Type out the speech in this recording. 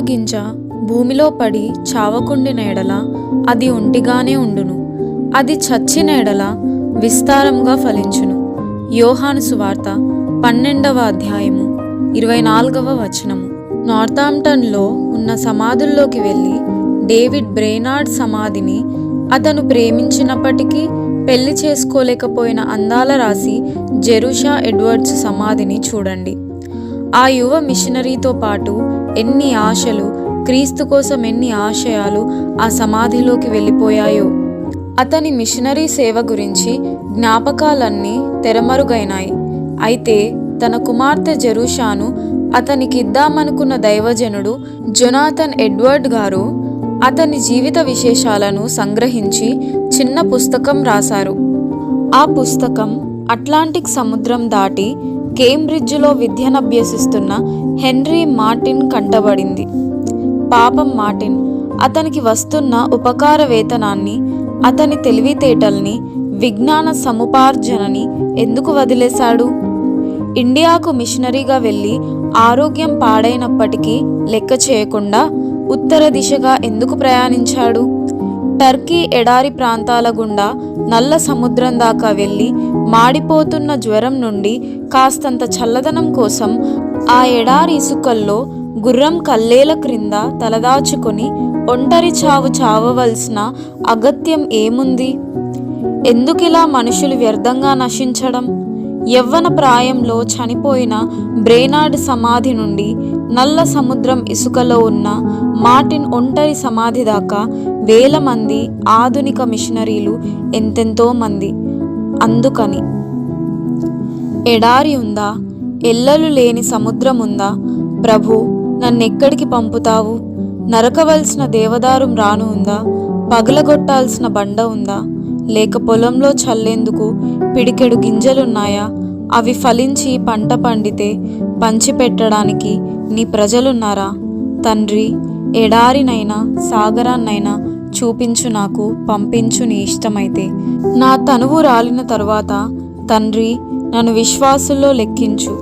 గింజ భూమిలో పడి చావకుండిన ఎడల అది ఒంటిగానే ఉండును, అది చచ్చిన ఎడల విస్తారముగా ఫలించును. యోహాను సువార్త 12వ అధ్యాయము 24వ వచనము. నార్థాంప్టన్లో ఉన్న సమాధుల్లోకి వెళ్ళి డేవిడ్ బ్రేనార్డ్ సమాధిని, అతను ప్రేమించినప్పటికీ పెళ్లి చేసుకోలేకపోయిన అందాల రాశి జెరూషా ఎడ్వర్డ్స్ సమాధిని చూడండి. ఆ యువ మిషనరీతో పాటు ఎన్ని ఆశలు, క్రీస్తు కోసం ఎన్ని ఆశయాలు ఆ సమాధిలోకి వెళ్ళిపోయాయో. అతని మిషనరీ సేవ గురించి జ్ఞాపకాలన్నీ తెరమరుగైనాయి. అయితే తన కుమార్తె జెరూషాను అతనికిద్దామనుకున్న దైవజనుడు జొనాథన్ ఎడ్వర్డ్ గారు అతని జీవిత విశేషాలను సంగ్రహించి చిన్న పుస్తకం రాశారు. ఆ పుస్తకం అట్లాంటిక్ సముద్రం దాటి కేంబ్రిడ్జ్లో విద్యనభ్యసిస్తున్న హెన్రీ మార్టిన్ కంటబడింది. పాపం మార్టిన్ అతనికి వస్తున్న ఉపకార వేతనాన్ని, అతని తెలివితేటల్ని, విజ్ఞాన సముపార్జనని ఎందుకు వదిలేశాడు? ఇండియాకు మిషనరీగా వెళ్ళి ఆరోగ్యం పాడైనప్పటికీ లెక్క చేయకుండా ఉత్తర దిశగా ఎందుకు ప్రయాణించాడు? టర్కీ ఎడారి ప్రాంతాల గుండా నల్ల సముద్రం దాకా వెళ్ళి మాడిపోతున్న జ్వరం నుండి కాస్తంత చల్లదనం కోసం ఆ ఎడారి ఇసుకల్లో గుర్రం కల్లేల క్రింద తలదాచుకొని ఒంటరి చావు చావవలసిన అగత్యం ఏముంది? ఎందుకిలా మనుషులు వ్యర్థంగా నశించడం? యవ్వన ప్రాయంలో చనిపోయిన బ్రేనార్డ్ సమాధి నుండి నల్ల సముద్రం ఇసుకలో ఉన్న మార్టిన్ ఒంటరి సమాధి దాకా వేల మంది ఆధునిక మిషనరీలు, ఎంతెంతో మంది. అందుకని ఎడారి ఉందా? ఎల్లలు లేని సముద్రం ఉందా? ప్రభు, నన్నెక్కడికి పంపుతావు? నరకవలసిన దేవదారం రాను ఉందా? పగలగొట్టాల్సిన బండ ఉందా? లేక పొలంలో చల్లేందుకు పిడికెడు గింజలున్నాయా? అవి ఫలించి పంట పండితే పంచిపెట్టడానికి నీ ప్రజలున్నారా? తండ్రి, ఎడారినైనా సాగరాన్నైనా చూపించు, నాకు పంపించు నీ ఇష్టమైతే. నా తనువు రాలిన తరువాత తండ్రి, నన్ను విశ్వాసుల్లో లెక్కించు.